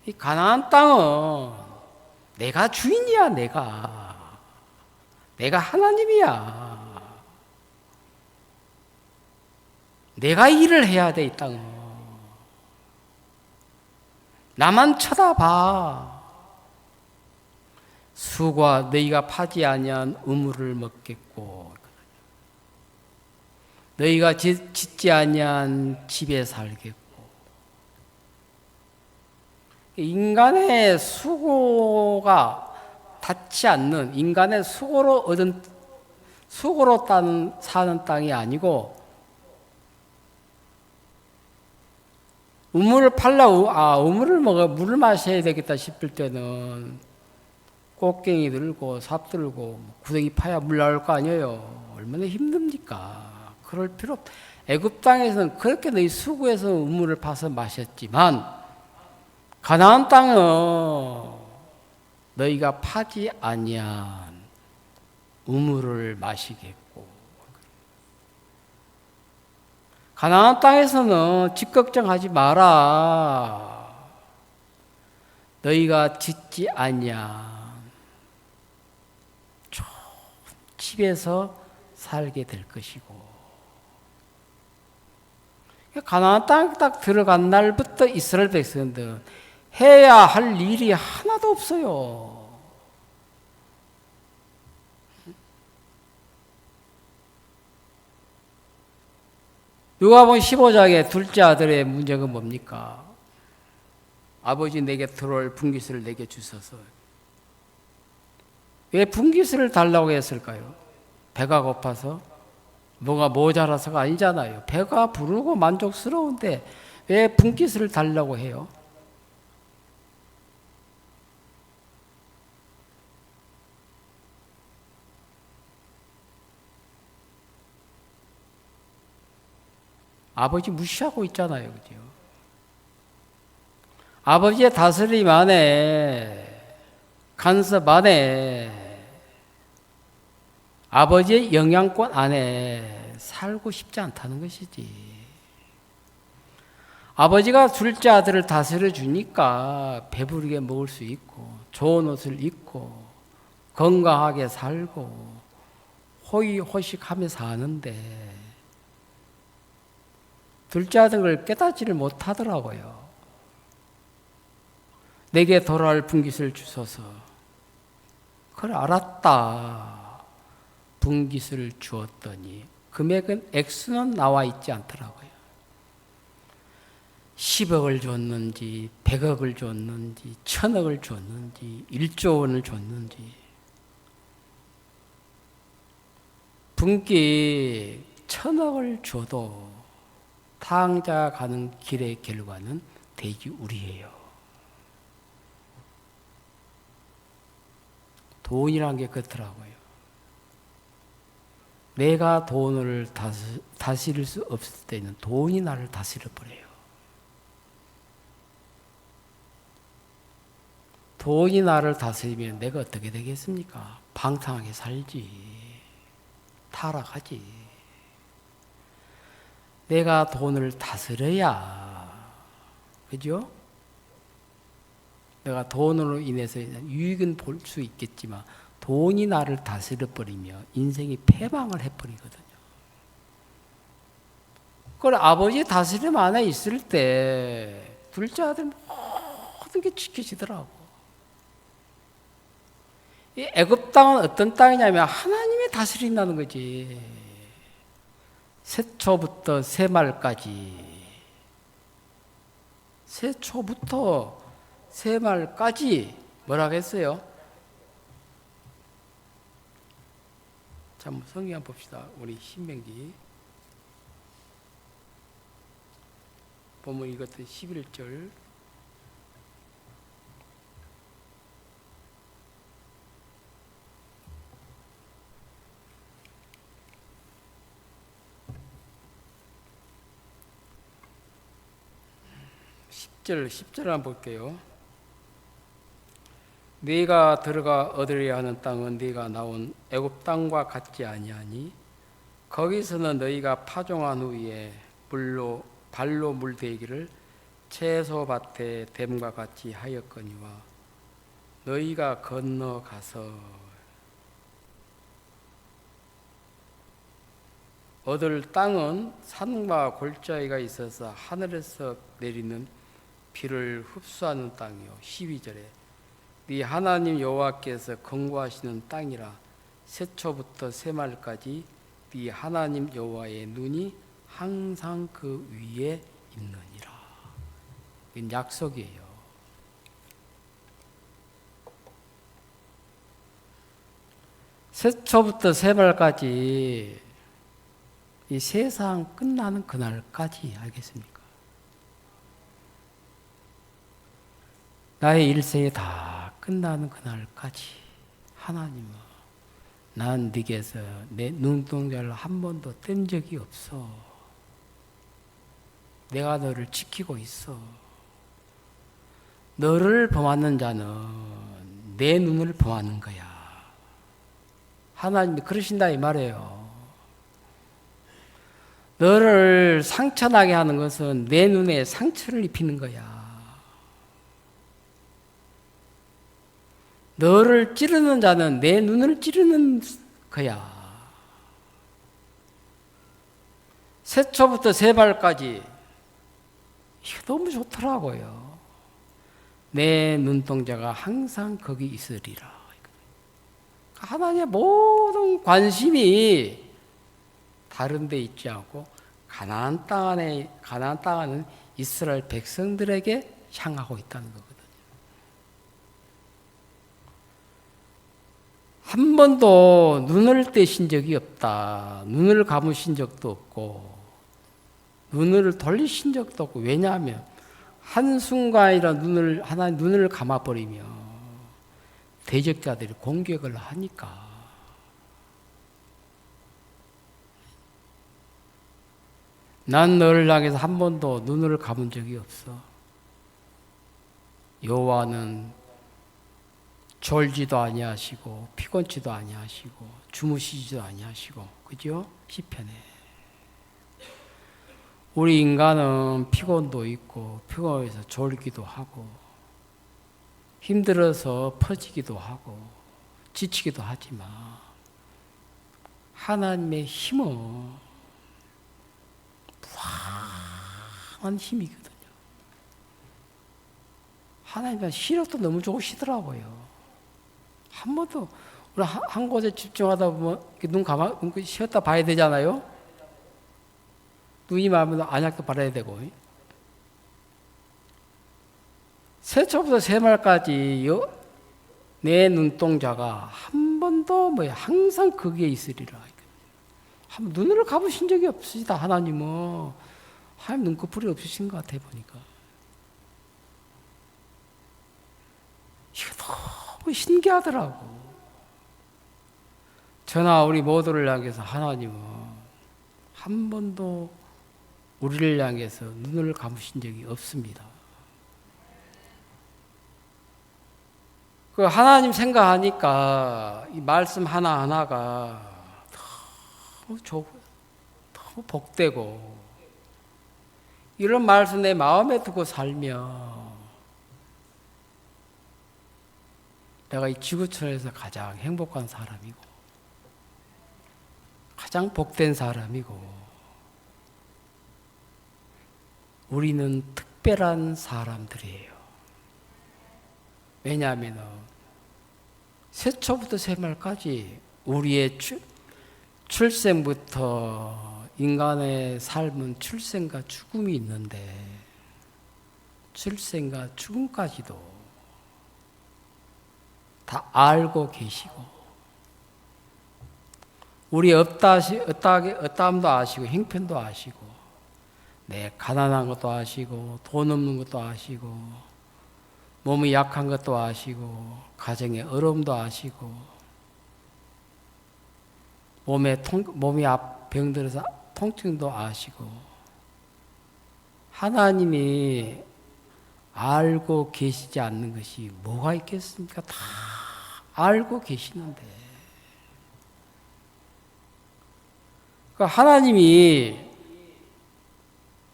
이 가나안 땅은 내가 주인이야, 내가 하나님이야. 내가 일을 해야 돼, 이 땅은. 나만 쳐다봐. 수과 너희가 파지 아니한 우물을 먹겠고 너희가 짓지 아니한 집에 살겠고 인간의 수고가 닿지 않는 인간의 수고로 사는 땅이 아니고 우물을 우물을 물을 마셔야 되겠다 싶을 때는 꽃갱이 들고 삽 들고 구덩이 파야 물 나올 거 아니에요. 얼마나 힘듭니까? 그럴 필요 없다. 애굽 땅에서는 그렇게 너희 수고해서 우물을 파서 마셨지만 가나안 땅은 너희가 파지 아니한 우물을 마시겠고 가나안 땅에서는 집 걱정하지 마라. 너희가 짓지 아니한 집에서 살게 될 것이고 가나안 땅에 딱 들어간 날부터 이스라엘 백성들은 해야 할 일이 하나도 없어요. 누가복음 15장의 둘째 아들의 문제가 뭡니까? 아버지 내게 들어올 분깃을 내게 주소서. 왜 분깃을 달라고 했을까요? 배가 고파서? 뭐가 모자라서가 아니잖아요. 배가 부르고 만족스러운데 왜 분깃을 달라고 해요? 아버지 무시하고 있잖아요. 그죠? 아버지의 다스림 안에 간섭 안에 아버지의 영향권 안에 살고 싶지 않다는 것이지. 아버지가 둘째 아들을 다스려 주니까 배부르게 먹을 수 있고 좋은 옷을 입고 건강하게 살고 호의호식하며 사는데 둘째 아들을 깨닫지를 못하더라고요. 내게 돌아올 분깃을 주소서. 그래 알았다. 분깃을 주었더니 금액은 액수는 나와 있지 않더라고요. 10억을 줬는지 100억을 줬는지 1000억을 줬는지 1조 원을 줬는지 분깃 1000억을 줘도 탕자 가는 길의 결과는 돼지우리예요. 돈이란 게 그렇더라고요. 내가 돈을 다스릴 수 없을 때는 돈이 나를 다스려버려요. 돈이 나를 다스리면 내가 어떻게 되겠습니까? 방탕하게 살지. 타락하지. 내가 돈을 다스려야, 그죠? 내가 돈으로 인해서 유익은 볼 수 있겠지만 돈이 나를 다스려버리면 인생이 패망을 해버리거든요. 그걸 아버지 다스림 안에 있을 때 둘째 아들 모든 게 지켜지더라고. 이 애굽 땅은 어떤 땅이냐면 하나님이 다스린다는 거지. 새초부터 새말까지, 새초부터 새말까지 뭐라고 했어요? 자, 성경 한번 봅시다. 우리 신명기 보면 이것도 11절 절 10절 한번 볼게요. 네가 들어가 얻으려 하는 땅은 네가 나온 애굽 땅과 같지 아니하니 거기서는 너희가 파종한 후에 발로 물대기를 채소밭에 댐과 같이 하였거니와 너희가 건너가서 얻을 땅은 산과 골짜기가 있어서 하늘에서 내리는 비를 흡수하는 땅이요. 12절에 네 하나님 여호와께서 건고하시는 땅이라 새초부터 새말까지 네 하나님 여호와의 눈이 항상 그 위에 있느니라. 이건 약속이에요. 새초부터 새말까지 이 세상 끝나는 그날까지 알겠습니까? 나의 일생이 다 끝나는 그날까지 하나님은 난 네게서 내 눈동자를 한 번도 뗀 적이 없어. 내가 너를 지키고 있어. 너를 범하는 자는 내 눈을 범하는 거야. 하나님이 그러신다 이 말이에요. 너를 상처나게 하는 것은 내 눈에 상처를 입히는 거야. 너를 찌르는 자는 내 눈을 찌르는 거야. 새초부터 새발까지 이게 너무 좋더라고요. 내 눈동자가 항상 거기 있으리라. 하나님의 모든 관심이 다른 데 있지 않고 가나안 땅은 이스라엘 백성들에게 향하고 있다는 거거든요. 한 번도 눈을 떼신 적이 없다. 눈을 감으신 적도 없고 눈을 돌리신 적도 없고 왜냐하면 한순간이라 하나님 눈을 감아버리면 대적자들이 공격을 하니까. 난 너를 향해서 한 번도 눈을 감은 적이 없어. 여호와는 졸지도 아니하시고 피곤치도 아니하시고 주무시지도 아니하시고 그죠? 시편에 우리 인간은 피곤도 있고 피곤해서 졸기도 하고 힘들어서 퍼지기도 하고 지치기도 하지만 하나님의 힘은 무한한 힘이거든요. 하나님은 시력도 너무 좋으시더라고요. 한 번도 우리 한 곳에 집중하다 보면 눈 쉬었다 봐야 되잖아요. 눈이 마면 안약도 바라야 되고. 새초부터 새말까지 내 눈동자가 한 번도 항상 거기에 있으리라. 눈을 감으신 적이 없으시다. 하나님은 하나님 눈꺼풀이 없으신 것 같아 보니까. 이거 너무 신기하더라고. 저나 우리 모두를 향해서 하나님은 한 번도 우리를 향해서 눈을 감으신 적이 없습니다. 그 하나님 생각하니까 이 말씀 하나하나가 너무 좋고 너무 복되고, 이런 말씀 내 마음에 두고 살면 내가 이 지구촌에서 가장 행복한 사람이고 가장 복된 사람이고, 우리는 특별한 사람들이에요. 왜냐하면 새초부터 새말까지 우리의 출생부터 인간의 삶은 출생과 죽음이 있는데, 출생과 죽음까지도 다 알고 계시고, 우리 어떠함도 아시고 형편도 아시고, 내 가난한 것도 아시고 돈 없는 것도 아시고 몸이 약한 것도 아시고 가정의 어려움도 아시고 몸이 병들어서 통증도 아시고, 하나님이 알고 계시지 않는 것이 뭐가 있겠습니까? 다 알고 계시는데, 하나님이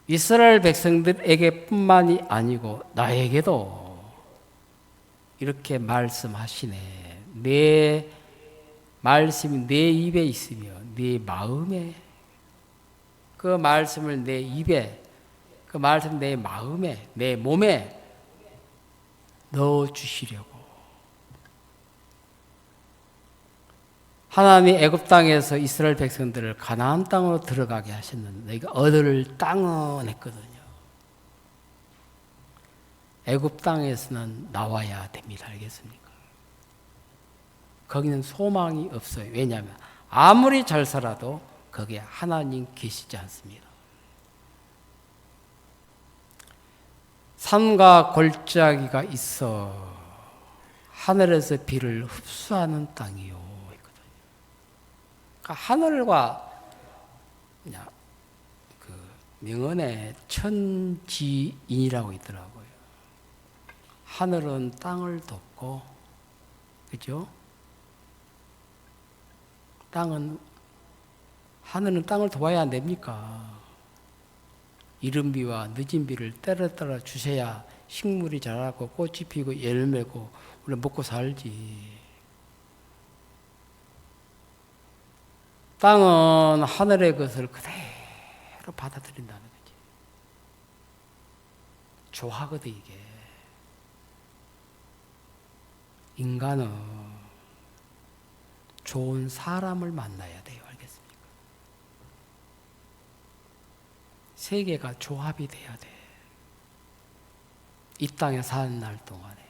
이스라엘 백성들에게 뿐만이 아니고 나에게도 이렇게 말씀하시네. 내 말씀이 내 입에 있으며 내 마음에, 그 말씀을 내 입에, 그 말씀 내 마음에, 내 몸에 넣어주시려고. 하나님이 애굽 땅에서 이스라엘 백성들을 가나안 땅으로 들어가게 하셨는데 내가 얻을 땅은 했거든요. 애굽 땅에서는 나와야 됩니다. 알겠습니까? 거기는 소망이 없어요. 왜냐하면 아무리 잘 살아도 거기에 하나님 계시지 않습니다. 산과 골짜기가 있어 하늘에서 비를 흡수하는 땅이요. 하늘과 그 명언에 천지인이라고 있더라고요. 하늘은 땅을 덮고, 그죠? 하늘은 땅을 도와야 안 됩니까? 이른 비와 늦은 비를 때려 주셔야 식물이 자라고 꽃이 피고 열매고 우리 먹고 살지. 땅은 하늘의 것을 그대로 받아들인다는 거지. 좋아하거든 이게. 인간은 좋은 사람을 만나야 돼요. 알겠습니까? 세계가 조합이 돼야 돼. 이 땅에 사는 날 동안에.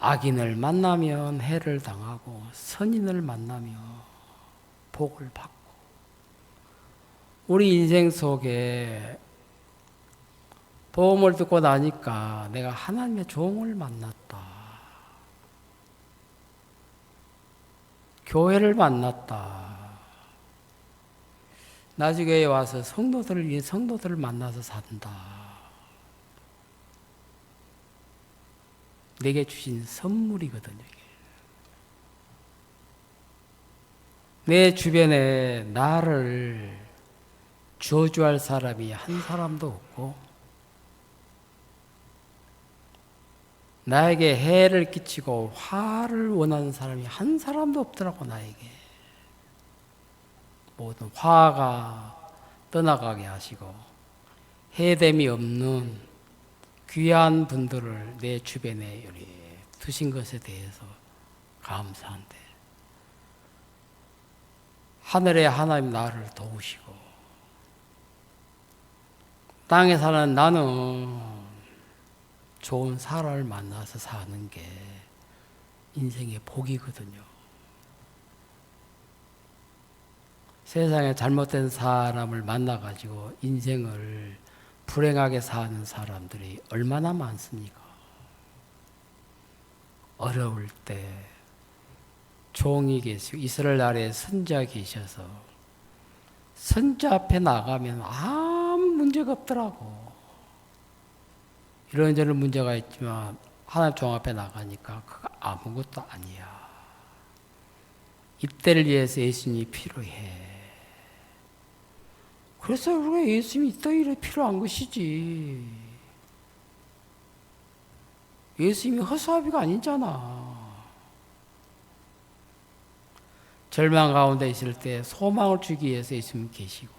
악인을 만나면 해를 당하고 선인을 만나면 복을 받고, 우리 인생 속에 복음을 듣고 나니까 내가 하나님의 종을 만났다, 교회를 만났다, 나중에 와서 성도들을 만나서 산다. 내게 주신 선물이거든요. 이게. 내 주변에 나를 저주할 사람이 한 사람도 없고, 나에게 해를 끼치고 화를 원하는 사람이 한 사람도 없더라고. 나에게 모든 화가 떠나가게 하시고 해됨이 없는 귀한 분들을 내 주변에 두신 것에 대해서 감사한데 하늘의 하나님 나를 도우시고 땅에 사는 나는 좋은 사람을 만나서 사는 게 인생의 복이거든요. 세상에 잘못된 사람을 만나가지고 인생을 불행하게 사는 사람들이 얼마나 많습니까? 어려울 때 종이 계시고 이스라엘 나라에 선지자 계셔서 선지자 앞에 나가면 아무 문제가 없더라고. 이런저런 문제가 있지만 하나님 종 앞에 나가니까 그거 아무것도 아니야. 이때를 위해서 예수님이 필요해. 그래서 우리가 예수님이 이때에 필요한 것이지. 예수님이 허수아비가 아니잖아. 절망 가운데 있을 때 소망을 주기 위해서 예수님 계시고,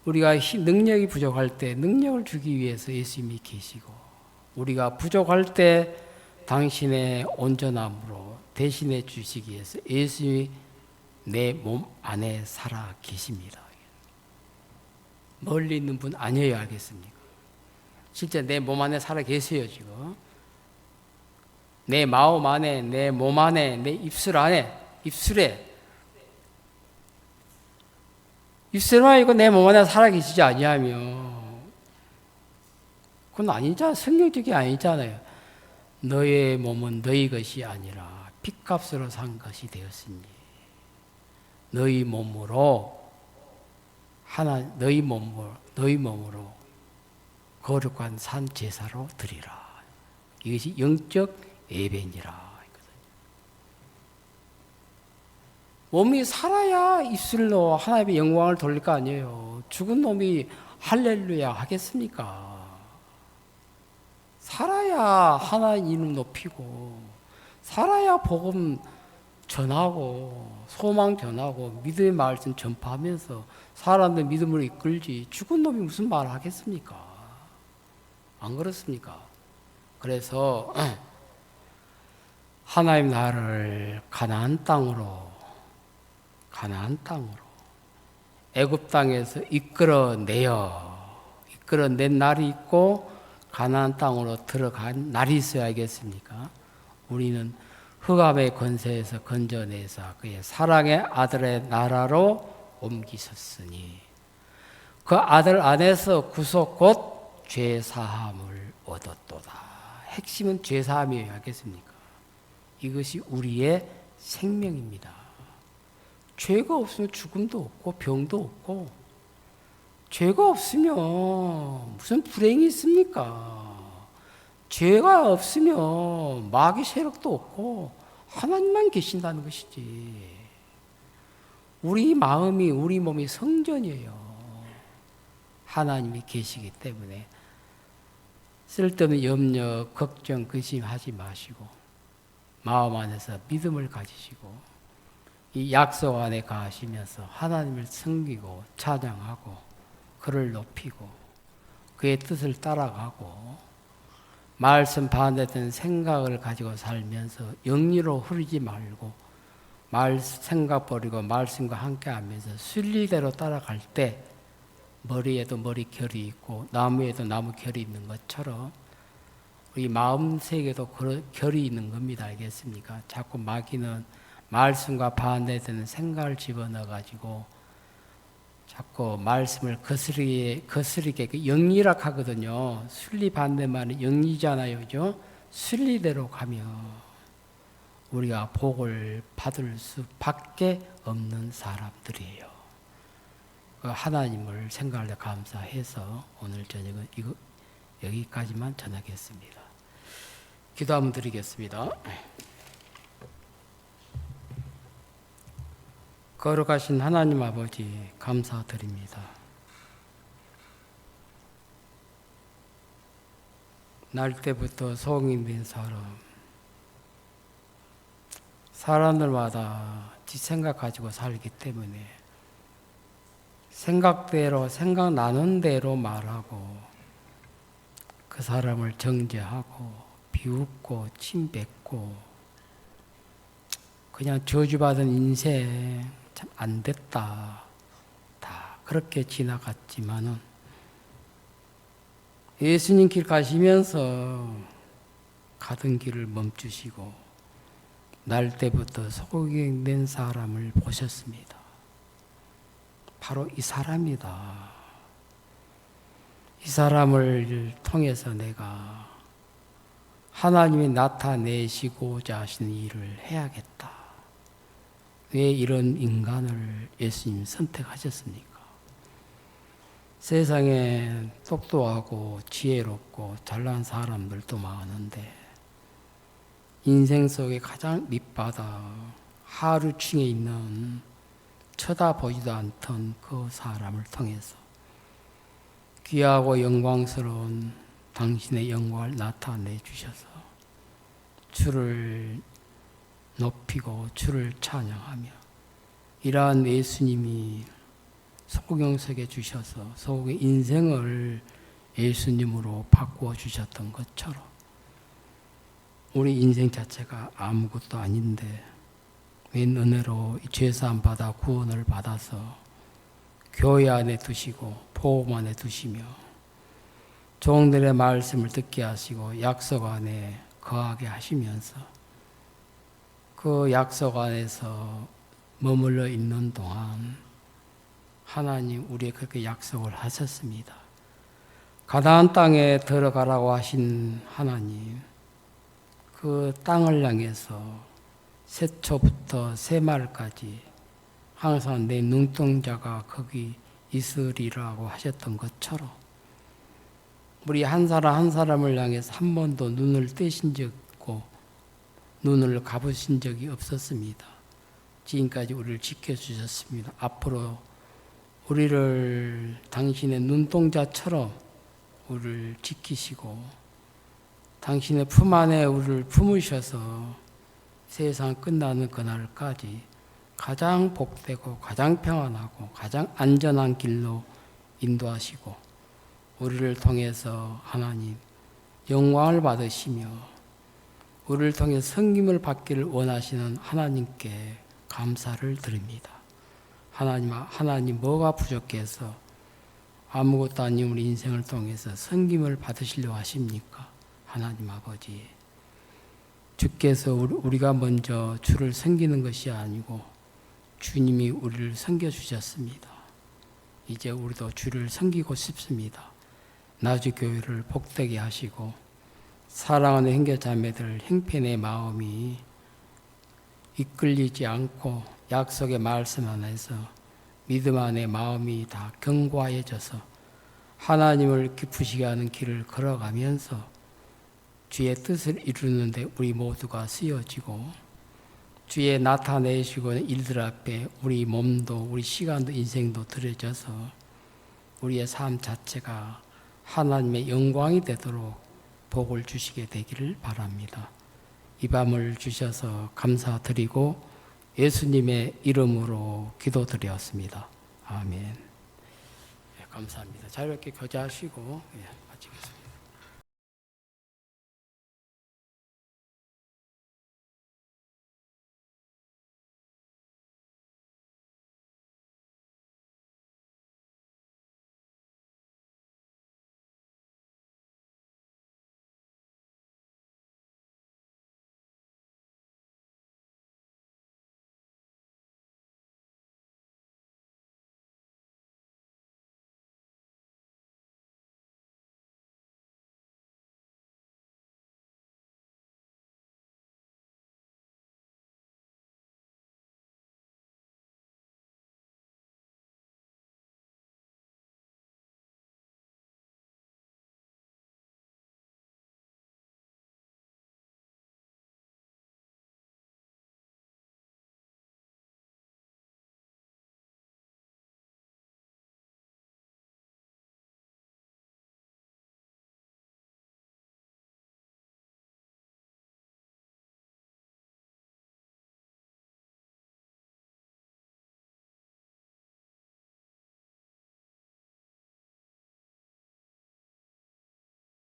우리가 능력이 부족할 때 능력을 주기 위해서 예수님이 계시고, 우리가 부족할 때 당신의 온전함으로 대신해 주시기 위해서 예수님이 내 몸 안에 살아 계십니다. 멀리 있는 분 아니어야 하겠습니까? 실제 내 몸 안에 살아 계세요, 지금. 내 마음 안에, 내 몸 안에, 내 입술 안에, 입술만 이거 내 몸 안에 살아 계시지 아니하며, 그건 아니잖아. 성경적이 아니잖아요. 너의 몸은 너희 것이 아니라 핏값으로 산 것이 되었으니 너희 몸으로 너희 몸으로 거룩한 산 제사로 드리라. 이것이 영적 예배니라. 몸이 살아야 입술로 하나님의 영광을 돌릴 거 아니에요. 죽은 놈이 할렐루야 하겠습니까? 살아야 하나님 이름 높이고, 살아야 복음 전하고, 소망 전하고, 믿음의 말씀 전파하면서 사람들 믿음으로 이끌지, 죽은 놈이 무슨 말을 하겠습니까? 안 그렇습니까? 그래서 하나님 나라를 가나안 땅으로 애굽 땅에서 이끌어낸 날이 있고 가나안 땅으로 들어간 날이 있어야겠습니까? 우리는 흑암의 권세에서 건져내서 그의 사랑의 아들의 나라로 옮기셨으니 그 아들 안에서 구속 곧 죄사함을 얻었도다. 핵심은 죄사함이어야겠습니까? 이것이 우리의 생명입니다. 죄가 없으면 죽음도 없고 병도 없고, 죄가 없으면 무슨 불행이 있습니까? 죄가 없으면 마귀 세력도 없고 하나님만 계신다는 것이지. 우리 마음이, 우리 몸이 성전이에요. 하나님이 계시기 때문에 쓸데없는 염려, 걱정, 근심하지 마시고 마음 안에서 믿음을 가지시고 이 약속 안에 가시면서 하나님을 섬기고 찬양하고 그를 높이고 그의 뜻을 따라가고 말씀 반대된 생각을 가지고 살면서 영리로 흐르지 말고 생각 버리고 말씀과 함께 하면서 순리대로 따라갈 때 머리에도 머리결이 있고 나무에도 나무결이 있는 것처럼 우리 마음 세계도 결이 있는 겁니다. 알겠습니까? 자꾸 마귀는 말씀과 반대되는 생각을 집어넣어가지고 자꾸 말씀을 거스르게 영리락 하거든요. 순리 반대말은 영리잖아요. 그죠? 순리대로 가면 우리가 복을 받을 수밖에 없는 사람들이에요. 하나님을 생각하려 감사해서 오늘 저녁은 여기까지만 전하겠습니다. 기도 한번 드리겠습니다. 거룩하신 하나님 아버지 감사드립니다. 날 때부터 성인된 사람들마다 지 생각 가지고 살기 때문에 생각대로 생각나는 대로 말하고 그 사람을 정죄하고 비웃고 침뱉고 그냥 저주받은 인생 참 안 됐다. 다 그렇게 지나갔지만은 예수님 길 가시면서 가던 길을 멈추시고 날 때부터 소고기된 사람을 보셨습니다. 바로 이 사람이다. 이 사람을 통해서 내가 하나님이 나타내시고자 하시는 일을 해야겠다. 왜 이런 인간을 예수님 선택하셨습니까? 세상에 똑똑하고 지혜롭고 잘난 사람들도 많은데 인생 속에 가장 밑바닥 하루층에 있는 쳐다보지도 않던 그 사람을 통해서 귀하고 영광스러운 당신의 영광을 나타내 주셔서 주를 높이고 주를 찬양하며 이러한 예수님이 소경석에 주셔서 소경의 인생을 예수님으로 바꾸어 주셨던 것처럼 우리 인생 자체가 아무것도 아닌데 웬 은혜로 죄사함 받아 구원을 받아서 교회 안에 두시고 보험 안에 두시며 종들의 말씀을 듣게 하시고 약속 안에 거하게 하시면서 그 약속 안에서 머물러 있는 동안 하나님 우리에게 그렇게 약속을 하셨습니다. 가나안 땅에 들어가라고 하신 하나님 그 땅을 향해서 새초부터 새말까지 항상 내 눈동자가 거기 있으리라고 하셨던 것처럼 우리 한 사람 한 사람을 향해서 한 번도 눈을 떼신 적 없고 눈을 감으신 적이 없었습니다. 지금까지 우리를 지켜주셨습니다. 앞으로 우리를 당신의 눈동자처럼 우리를 지키시고 당신의 품 안에 우리를 품으셔서 세상 끝나는 그날까지 가장 복되고 가장 평안하고 가장 안전한 길로 인도하시고 우리를 통해서 하나님 영광을 받으시며 우리를 통해 섬김을 받기를 원하시는 하나님께 감사를 드립니다. 하나님 뭐가 부족해서 아무것도 아닌 우리 인생을 통해서 섬김을 받으시려고 하십니까? 하나님 아버지, 주께서 우리가 먼저 주를 섬기는 것이 아니고 주님이 우리를 섬겨주셨습니다. 이제 우리도 주를 섬기고 싶습니다. 나주교회를 복되게 하시고 사랑하는 형제자매들 형편의 마음이 이끌리지 않고 약속의 말씀 안에서 믿음 안에 마음이 다 견고해져서 하나님을 기쁘시게 하는 길을 걸어가면서 주의 뜻을 이루는데 우리 모두가 쓰여지고 주의 나타내시고는 일들 앞에 우리 몸도 우리 시간도 인생도 들여져서 우리의 삶 자체가 하나님의 영광이 되도록 복을 주시게 되기를 바랍니다. 이 밤을 주셔서 감사드리고 예수님의 이름으로 기도드렸습니다. 아멘. 네, 감사합니다. 자유롭게 교제하시고 마치겠습니다.